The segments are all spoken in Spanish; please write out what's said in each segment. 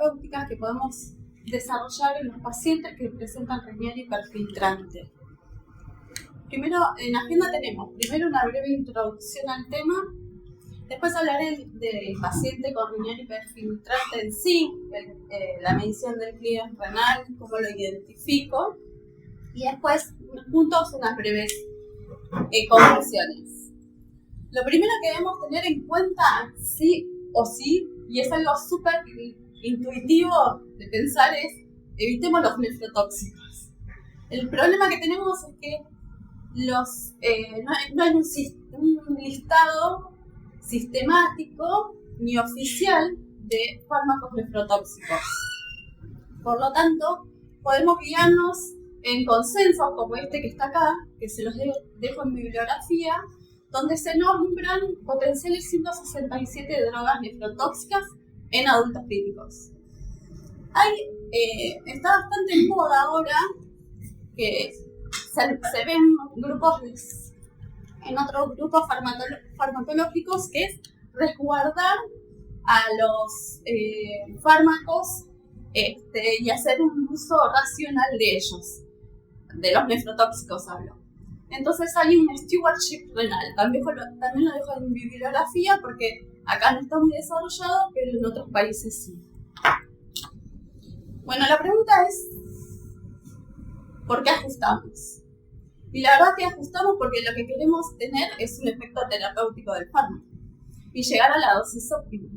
terapéuticas que podemos desarrollar en los pacientes que presentan riñón hiperfiltrante. Primero, en la agenda tenemos primero una breve introducción al tema, después hablaré del paciente con riñón hiperfiltrante en sí, la medición del clearance renal, cómo lo identifico, y después juntos unas breves conclusiones. Lo primero que debemos tener en cuenta, sí o sí, y es algo súper intuitivo de pensar, es evitemos los nefrotóxicos. El problema que tenemos es que no hay un listado sistemático ni oficial de fármacos nefrotóxicos. Por lo tanto, podemos guiarnos en consensos como este que está acá, que se los dejo en bibliografía, donde se nombran potenciales 167 drogas nefrotóxicas en adultos críticos. Está bastante en moda ahora que se ven grupos, en otros grupos farmacológicos, que es resguardar a los fármacos y hacer un uso racional de ellos, de los nefrotóxicos hablo. Entonces hay un stewardship renal, también lo dejo en bibliografía porque acá no está muy desarrollado, pero en otros países sí. Bueno, la pregunta es, ¿por qué ajustamos? Y la verdad que ajustamos porque lo que queremos tener es un efecto terapéutico del fármaco y llegar a la dosis óptima.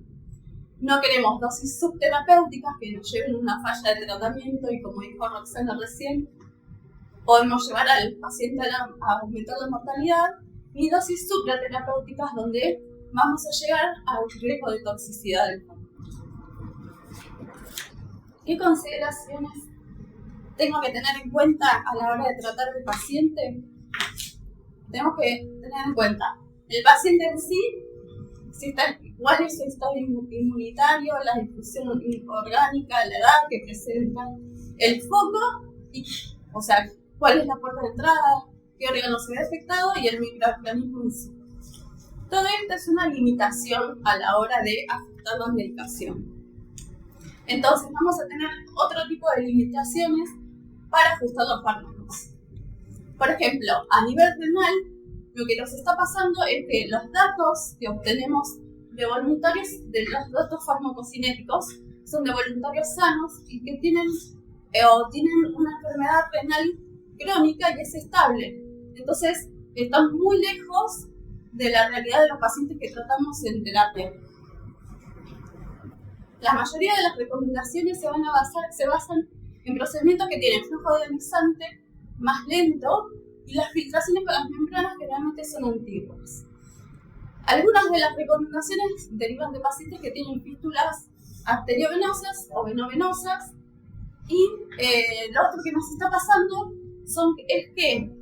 No queremos dosis subterapéuticas que nos lleven a una falla de tratamiento y, como dijo Roxana recién, podemos llevar al paciente a aumentar la mortalidad, ni dosis supraterapéuticas donde vamos a llegar al riesgo de toxicidad del fármaco. ¿Qué consideraciones tengo que tener en cuenta a la hora de tratar al paciente? Tenemos que tener en cuenta el paciente en sí, cuál es su estado inmunitario, la difusión orgánica, la edad que presenta, el foco, o sea, cuál es la puerta de entrada, qué órgano se ve afectado y el microorganismo en sí. Todo esto es una limitación a la hora de ajustar la medicación. Entonces vamos a tener otro tipo de limitaciones para ajustar los fármacos. Por ejemplo, a nivel renal, lo que nos está pasando es que los datos que obtenemos de voluntarios, de los datos farmacocinéticos, son de voluntarios sanos y que tienen una enfermedad renal crónica y es estable. Entonces, están muy lejos de la realidad de los pacientes que tratamos en terapia. La mayoría de las recomendaciones se basan en procedimientos que tienen flujo ionizante más lento y las filtraciones con las membranas generalmente son antiguas. Algunas de las recomendaciones derivan de pacientes que tienen fístulas arteriovenosas o venovenosas y lo otro que nos está pasando es que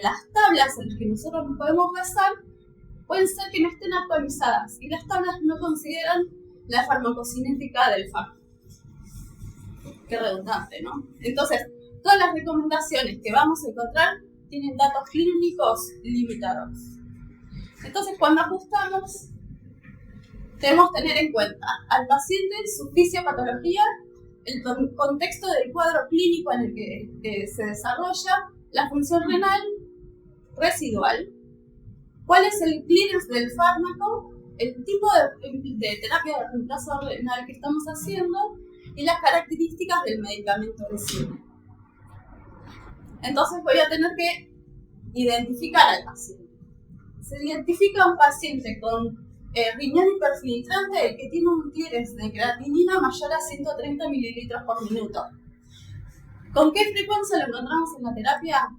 las tablas en las que nosotros nos podemos basar pueden ser que no estén actualizadas y las tablas no consideran la farmacocinética del fármaco. Qué redundante, ¿no? Entonces, todas las recomendaciones que vamos a encontrar tienen datos clínicos limitados. Entonces, cuando ajustamos, debemos tener en cuenta al paciente, su fisiopatología, el contexto del cuadro clínico en el que se desarrolla, la función renal residual, cuál es el clearance del fármaco, el tipo de terapia de reemplazo renal que estamos haciendo y las características del medicamento en sí. Entonces voy a tener que identificar al paciente. Se identifica un paciente con riñón hiperfiltrante que tiene un clearance de creatinina mayor a 130 mililitros por minuto. ¿Con qué frecuencia lo encontramos en la terapia?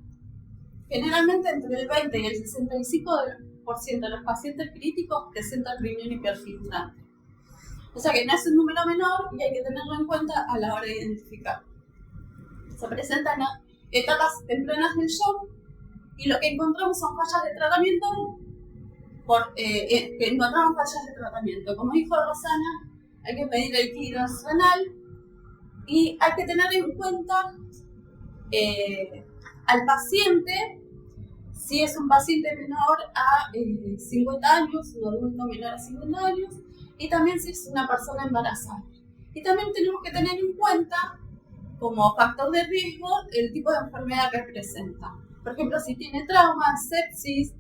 Generalmente entre el 20 y el 65% de los pacientes críticos presentan riñón hiperfiltrante. O sea que no es un número menor y hay que tenerlo en cuenta a la hora de identificar. Se presentan etapas tempranas del shock y lo que encontramos son fallas de tratamiento Como dijo Rosana, hay que pedir el clearance renal y hay que tener en cuenta al paciente, si es un paciente menor a 50 años, un adulto menor a 50 años, y también si es una persona embarazada. Y también tenemos que tener en cuenta, como factor de riesgo, el tipo de enfermedad que presenta. Por ejemplo, si tiene traumas, sepsis,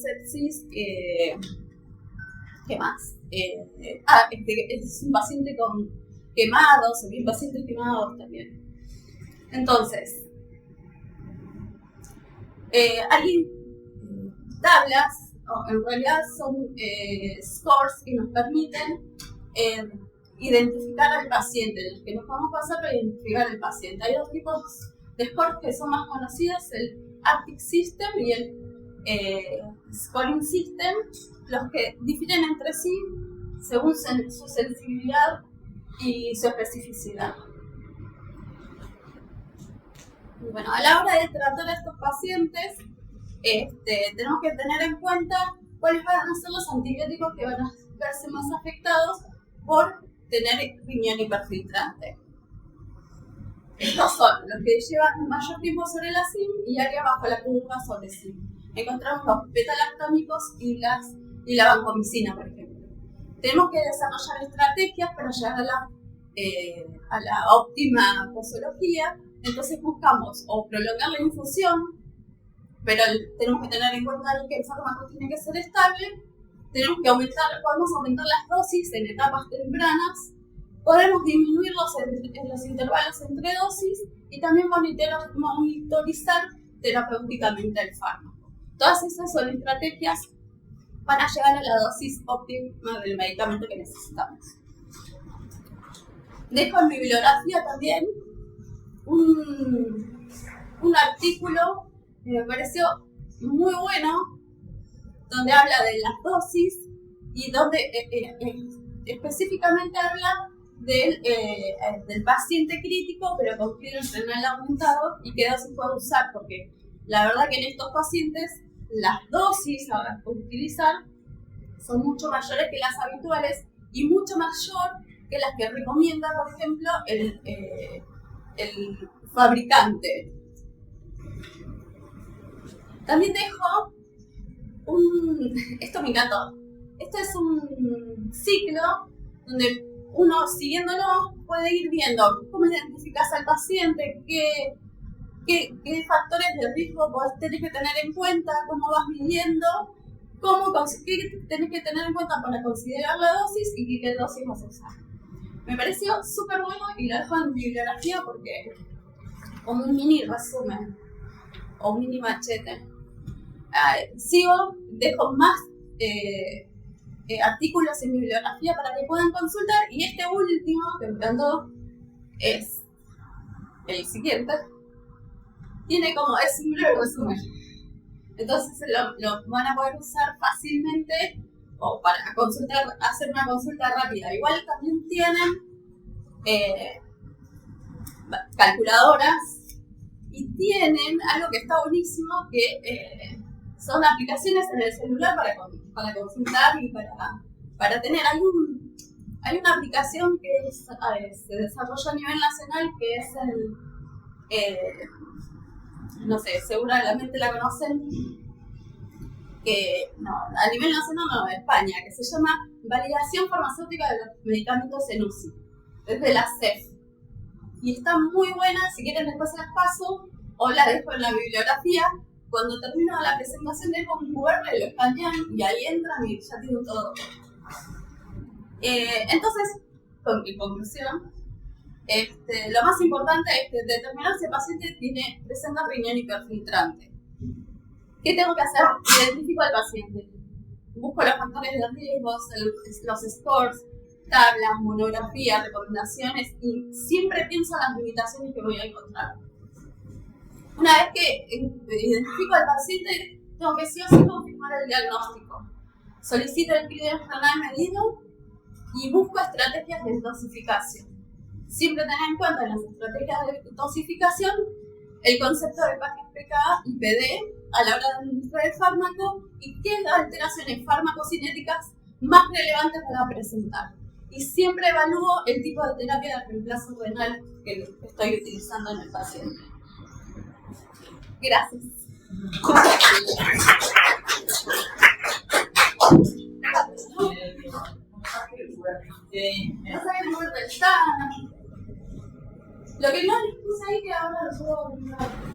sepsis, ¿qué más? Es un paciente con quemados, bien pacientes quemados también. Entonces, hay tablas, o en realidad son scores que nos permiten identificar al paciente, los que nos vamos a pasar para identificar al paciente. Hay dos tipos de scores que son más conocidos, el Arctic System y el Scoring System, los que difieren entre sí según su sensibilidad y su especificidad. Bueno, a la hora de tratar a estos pacientes, tenemos que tener en cuenta cuáles van a ser los antibióticos que van a verse más afectados por tener riñón hiperfiltrante. Estos son los que llevan mayor tiempo sobre la CIM y área bajo la curva sobre CIM. Encontramos los beta-lactámicos y la vancomicina, por ejemplo. Tenemos que desarrollar estrategias para llegar a la óptima posología. Entonces buscamos o prolongar la infusión, pero tenemos que tener en cuenta que el fármaco tiene que ser estable. Podemos aumentar las dosis en etapas tempranas, podemos disminuir los intervalos entre dosis y también monitorizar terapéuticamente el fármaco. Todas esas son estrategias para llegar a la dosis óptima del medicamento que necesitamos. Dejo en bibliografía también un artículo que me pareció muy bueno, donde habla de las dosis y donde específicamente habla del paciente crítico pero con fiebre renal aumentado y qué dosis puede usar, porque la verdad que en estos pacientes las dosis a utilizar son mucho mayores que las habituales y mucho mayor que las que recomienda, por ejemplo, el fabricante. También dejo esto me encantó. Esto es un ciclo donde uno, siguiéndolo, puede ir viendo cómo identificas al paciente, qué factores de riesgo tenés que tener en cuenta, cómo vas midiendo, qué tenés que tener en cuenta para considerar la dosis y qué dosis vas a usar. Me pareció súper bueno y lo dejo en bibliografía porque como un mini resumen o un mini machete. Dejo más artículos en bibliografía para que puedan consultar y este último que me encantó es el siguiente. Es un breve resumen. Entonces lo van a poder usar fácilmente o para hacer una consulta rápida. Igual también tienen calculadoras y tienen algo que está buenísimo que son aplicaciones en el celular para consultar y para tener. Hay una aplicación que se desarrolla a nivel nacional que es no sé, seguramente la conocen, a nivel nacional no, de España, que se llama Validación Farmacéutica de los Medicamentos en UCI, desde la CEF. Y está muy buena, si quieren después las paso o la dejo en la bibliografía. Cuando termino la presentación dejo un QR, lo escanean y ahí entran y ya tienen todo. Entonces, en conclusión, lo más importante es determinar si el paciente presenta riñón hiperfiltrante. ¿Qué tengo que hacer? Identifico al paciente. Busco los factores de riesgo, los scores, tablas, monografías, recomendaciones y siempre pienso en las limitaciones que voy a encontrar. Una vez que identifico al paciente, tengo que sí o sí confirmar el diagnóstico. Solicito el fluido renal medido y busco estrategias de dosificación. Siempre tener en cuenta en las estrategias de dosificación el concepto de PK y PD a la hora de administrar el fármaco y qué alteraciones farmacocinéticas más relevantes van a presentar. Y siempre evalúo el tipo de terapia de reemplazo renal que estoy utilizando en el paciente. Gracias. No saben mover ventanas. Lo que no les puse ahí que ahora lo subo a